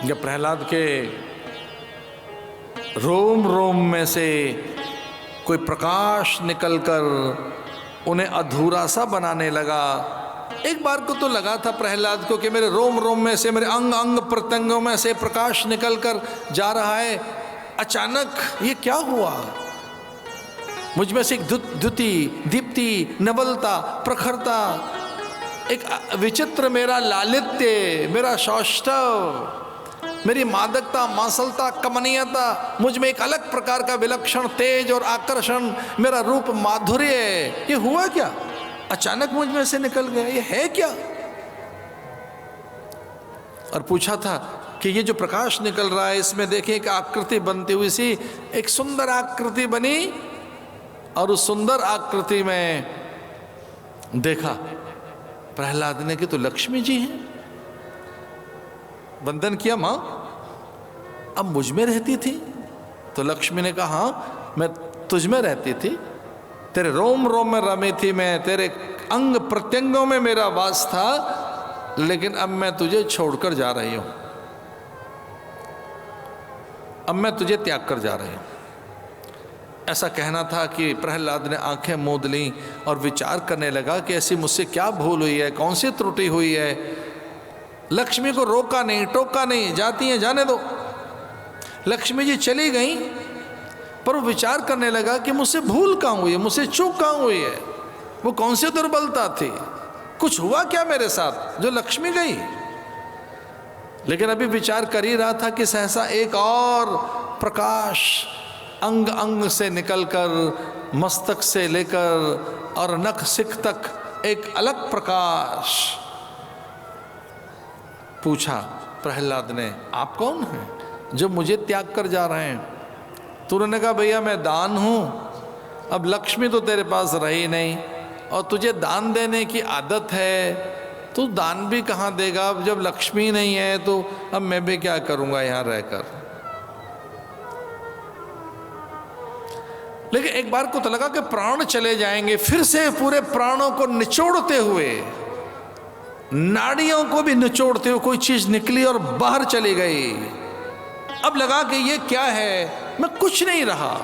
जब प्रहलाद के रोम रोम में से कोई प्रकाश निकलकर उन्हें अधूरा सा बनाने लगा। एक बार को तो लगा था प्रहलाद को कि मेरे रोम रोम में से, मेरे अंग अंग प्रत्यंगों में से प्रकाश निकलकर जा रहा है। अचानक ये क्या हुआ? मुझ में से एक द्युति, दीप्ति, नवलता, प्रखरता, एक विचित्र मेरा लालित्य, मेरा सौष्ठव, मेरी मादकता, मांसलता, कमनीयता, मुझ में एक अलग प्रकार का विलक्षण तेज और आकर्षण, मेरा रूप माधुर्य, ये हुआ क्या? अचानक मुझ में से निकल गया, ये है क्या? और पूछा था कि ये जो प्रकाश निकल रहा है इसमें देखिए एक आकृति बनती हुई सी, एक सुंदर आकृति बनी, और उस सुंदर आकृति में देखा प्रहलाद ने कि तो लक्ष्मी जी हैं। वंदन किया, मां अब मुझ में रहती थी? तो लक्ष्मी ने कहा हाँ, मैं तुझ में रहती थी, तेरे रोम रोम में रमी थी मैं, तेरे अंग प्रत्यंगों में मेरा वास था, लेकिन अब मैं तुझे छोड़कर जा रही हूं, अब मैं तुझे त्याग कर जा रही हूं। ऐसा कहना था कि प्रहलाद ने आंखें मूंद लीं और विचार करने लगा कि ऐसी मुझसे क्या भूल हुई है, कौन सी त्रुटि हुई है। लक्ष्मी को रोका नहीं, टोका नहीं, जाती हैं जाने दो। लक्ष्मी जी चली गई, पर वो विचार करने लगा कि मुझसे भूल कहाँ हुई है, मुझसे चूक कहाँ हुई है, वो कौन सी दुर्बलता थी, कुछ हुआ क्या मेरे साथ जो लक्ष्मी गई। लेकिन अभी विचार कर ही रहा था कि सहसा एक और प्रकाश अंग अंग से निकलकर, मस्तक से लेकर और नख सिख तक एक अलग प्रकाश। पूछा प्रहलाद ने, आप कौन हैं जो मुझे त्याग कर जा रहे हैं? तो उन्होंने कहा भैया मैं दान हूं, अब लक्ष्मी तो तेरे पास रही नहीं और तुझे दान देने की आदत है, तू दान भी कहाँ देगा? अब जब लक्ष्मी नहीं है तो अब मैं भी क्या करूँगा यहाँ रहकर। लेकिन एक बार को तो लगा कि प्राण चले जाएंगे, फिर से पूरे प्राणों को निचोड़ते हुए, नाड़ियों को भी निचोड़ते हुए कोई चीज निकली और बाहर चली गई। अब लगा कि ये क्या है, मैं कुछ नहीं रहा।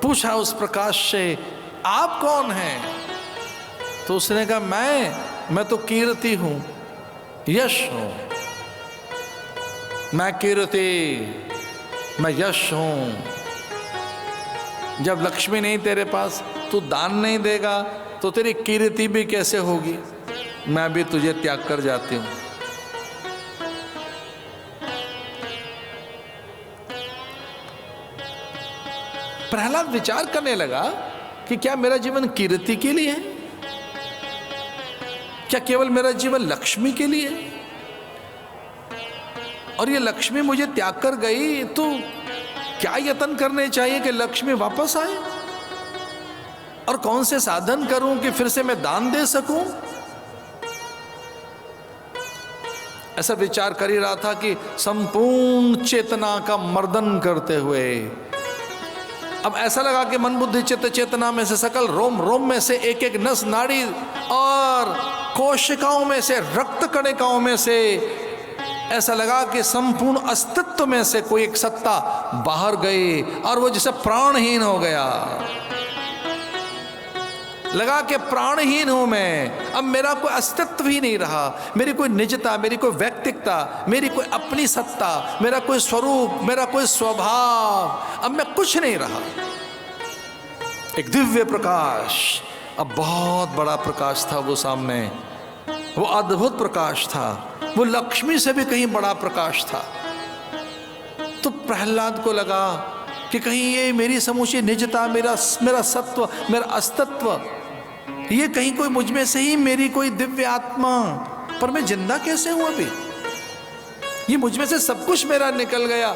पूछा उस प्रकाश से, आप कौन हैं? तो उसने कहा मैं तो कीर्ति हूं, यश हूं, मैं कीर्ति, मैं यश हूं। जब लक्ष्मी नहीं तेरे पास, तू दान नहीं देगा तो तेरी कीर्ति भी कैसे होगी? मैं भी तुझे त्याग कर जाती हूं। प्रहलाद विचार करने लगा कि क्या मेरा जीवन कीर्ति के लिए है? क्या केवल मेरा जीवन लक्ष्मी के लिए है? और ये लक्ष्मी मुझे त्याग कर गई तो क्या यत्न करने चाहिए कि लक्ष्मी वापस आए? और कौन से साधन करूं कि फिर से मैं दान दे सकूं? ऐसा विचार कर ही रहा था कि संपूर्ण चेतना का मर्दन करते हुए अब ऐसा लगा कि मन बुद्धि चित्त चेतना में से, सकल रोम रोम में से, एक एक नस नाड़ी और कोशिकाओं में से, रक्त कणिकाओं में से ऐसा लगा कि संपूर्ण अस्तित्व में से कोई एक सत्ता बाहर गई और वो जैसे प्राणहीन हो गया। लगा कि प्राणहीन हूं मैं, अब मेरा कोई अस्तित्व ही नहीं रहा, मेरी कोई निजता, मेरी कोई व्यक्तिकता, मेरी कोई अपनी सत्ता, मेरा कोई स्वरूप, मेरा कोई स्वभाव, अब मैं कुछ नहीं रहा। एक दिव्य प्रकाश, अब बहुत बड़ा प्रकाश था वो सामने, वो अद्भुत प्रकाश था, वो लक्ष्मी से भी कहीं बड़ा प्रकाश था। तो प्रहलाद को लगा कि कहीं ये मेरी समूची निजता, मेरा सत्व, मेरा अस्तित्व, ये कहीं कोई मुझ में से ही मेरी कोई दिव्य आत्मा, पर मैं जिंदा कैसे हूं अभी? ये मुझ में से सब कुछ मेरा निकल गया,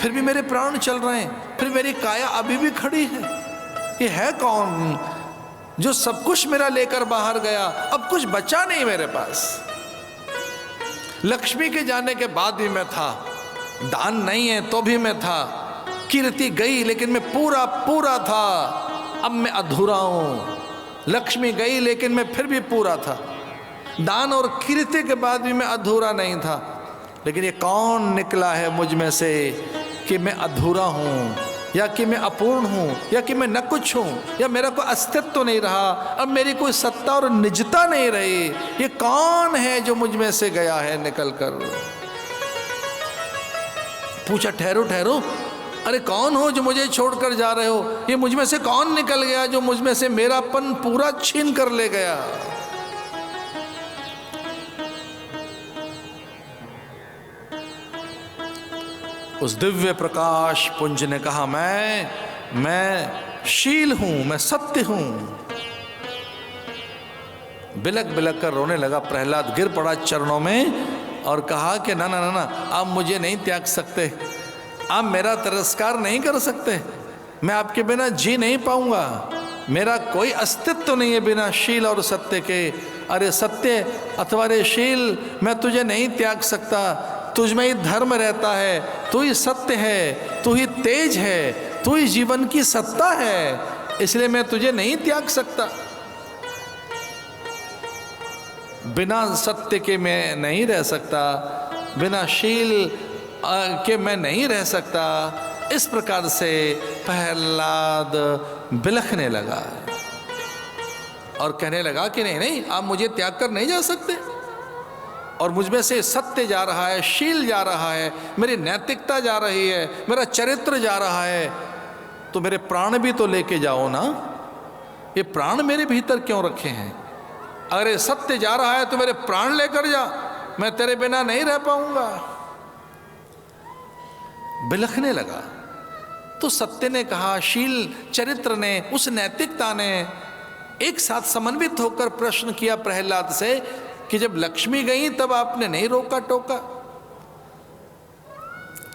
फिर भी मेरे प्राण चल रहे हैं, फिर मेरी काया अभी भी खड़ी है। ये है कौन जो सब कुछ मेरा लेकर बाहर गया? अब कुछ बचा नहीं मेरे पास। लक्ष्मी के जाने के बाद भी मैं था, दान नहीं है तो भी मैं था, कीर्ति गई लेकिन मैं पूरा पूरा था, अब मैं अधूरा हूं। लक्ष्मी गई लेकिन मैं फिर भी पूरा था। दान और कीर्ति के बाद भी मैं अधूरा नहीं था। लेकिन ये कौन निकला है मुझ में से कि मैं अधूरा हूँ, या कि मैं अपूर्ण हूँ, या कि मैं न कुछ हूँ, या मेरा कोई अस्तित्व नहीं रहा, अब मेरी कोई सत्ता और निजता नहीं रही। ये कौन है जो मुझ में से गया है निकल कर? पूछा, ठहरो ठहरो, अरे कौन हो जो मुझे छोड़कर जा रहे हो? ये मुझ में से कौन निकल गया जो मुझ में से मेरापन पूरा छीन कर ले गया? उस दिव्य प्रकाश पुंज ने कहा, मैं शील हूं, मैं सत्य हूं। बिलक बिलक कर रोने लगा प्रहलाद, गिर पड़ा चरणों में और कहा कि ना ना ना ना, आप मुझे नहीं त्याग सकते, आप मेरा तिरस्कार नहीं कर सकते, मैं आपके बिना जी नहीं पाऊंगा, मेरा कोई अस्तित्व नहीं है बिना शील और सत्य के। अरे सत्य अथवा रे शील, मैं तुझे नहीं त्याग सकता, तुझ में ही धर्म रहता है, तू ही सत्य है, तू ही तेज है, तू ही जीवन की सत्ता है, इसलिए मैं तुझे नहीं त्याग सकता। बिना सत्य के मैं नहीं रह सकता, बिना शील के मैं नहीं रह सकता। इस प्रकार से प्रहलाद बिलखने लगा और कहने लगा कि नहीं नहीं, आप मुझे त्याग कर नहीं जा सकते, और मुझ में से सत्य जा रहा है, शील जा रहा है, मेरी नैतिकता जा रही है, मेरा चरित्र जा रहा है, तो मेरे प्राण भी तो लेके जाओ ना। ये प्राण मेरे भीतर क्यों रखे हैं? अगर ये सत्य जा रहा है तो मेरे प्राण लेकर जा, मैं तेरे बिना नहीं रह पाऊंगा। बिलखने लगा तो सत्य ने कहा, शील चरित्र ने, उस नैतिकता ने एक साथ समन्वित होकर प्रश्न किया प्रहलाद से कि जब लक्ष्मी गई तब आपने नहीं रोका टोका?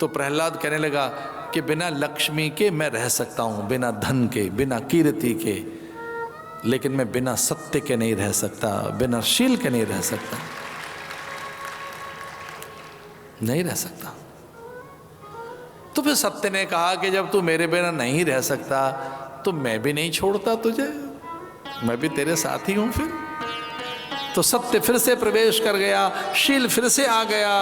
तो प्रहलाद कहने लगा कि बिना लक्ष्मी के मैं रह सकता हूं, बिना धन के, बिना कीर्ति के, लेकिन मैं बिना सत्य के नहीं रह सकता, बिना शील के नहीं रह सकता, नहीं रह सकता। तो फिर सत्य ने कहा कि जब तू मेरे बिना नहीं रह सकता तो मैं भी नहीं छोड़ता तुझे, मैं भी तेरे साथ ही हूं। फिर तो सत्य फिर से प्रवेश कर गया, शील फिर से आ गया,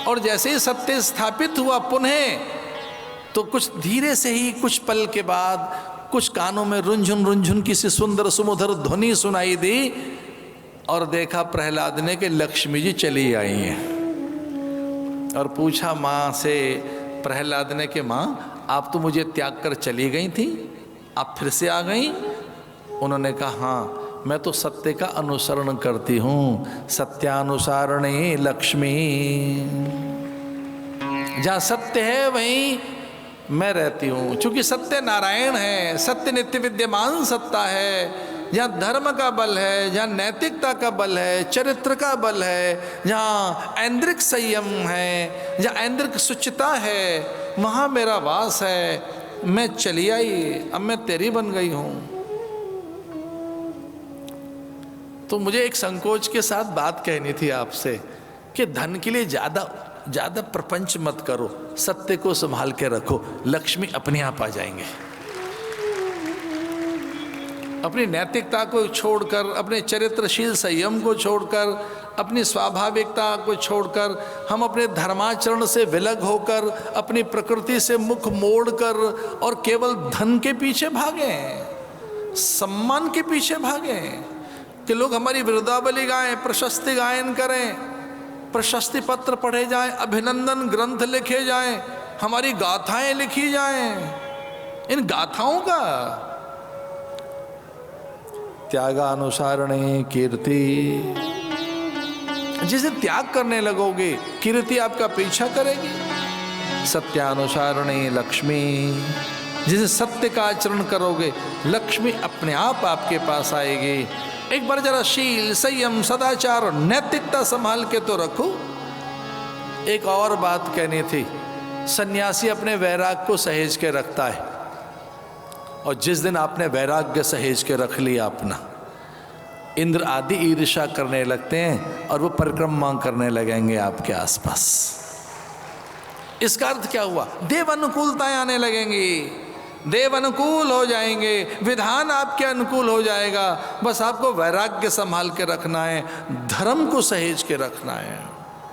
और जैसे ही सत्य स्थापित हुआ पुनः, तो कुछ धीरे से ही कुछ पल के बाद कुछ कानों में रुंझुन रुंझुन किसी सुंदर सुमधुर ध्वनि सुनाई दी, और देखा प्रहलाद ने कि लक्ष्मी जी चली आई हैं। और पूछा माँ से प्रहलाद ने कि माँ, आप तो मुझे त्याग कर चली गई थी, आप फिर से आ गई? उन्होंने कहा, हाँ, मैं तो सत्य का अनुसरण करती हूँ, सत्यानुसारणी लक्ष्मी, जहाँ सत्य है वहीं मैं रहती हूँ। चूंकि सत्य नारायण है, सत्य नित्य विद्यमान सत्ता है, जहाँ धर्म का बल है, जहाँ नैतिकता का बल है, चरित्र का बल है, जहाँ ऐन्द्रिक संयम है, जहाँ ऐन्द्रिक शुचिता है, वहाँ मेरा वास है। मैं चली आई, अब मैं तेरी बन गई हूँ। तो मुझे एक संकोच के साथ बात कहनी थी आपसे कि धन के लिए ज़्यादा प्रपंच मत करो, सत्य को संभाल के रखो, लक्ष्मी अपने आप आ जाएंगे। अपनी नैतिकता को छोड़कर, अपने चरित्रशील संयम को छोड़कर, अपनी स्वाभाविकता को छोड़कर, हम अपने धर्माचरण से विलग होकर, अपनी प्रकृति से मुख मोड़कर और केवल धन के पीछे भागें, सम्मान के पीछे भागें कि लोग हमारी विरुदावली गाएं, प्रशस्ति गायन करें, प्रशस्ति पत्र पढ़े जाएं, अभिनंदन ग्रंथ लिखे जाएं, हमारी गाथाएं लिखी जाएं। इन गाथाओं का त्यागानुसारणी कीर्ति, जिसे त्याग करने लगोगे कीर्ति आपका पीछा करेगी। सत्यानुसारणी लक्ष्मी, जिसे सत्य का आचरण करोगे लक्ष्मी अपने आप आपके पास आएगी। एक बार जरा शील, संयम, सदाचार और नैतिकता संभाल के तो रखो। एक और बात कहनी थी, सन्यासी अपने वैराग को सहेज के रखता है, और जिस दिन आपने वैराग्य सहेज के रख लिया अपना, इंद्र आदि ईर्ष्या करने लगते हैं और वो परिक्रमा करने लगेंगे आपके आसपास। इसका अर्थ क्या हुआ? देव अनुकूलताएं आने लगेंगी, देव अनुकूल हो जाएंगे, विधान आपके अनुकूल हो जाएगा। बस आपको वैराग्य संभाल के रखना है, धर्म को सहेज के रखना है।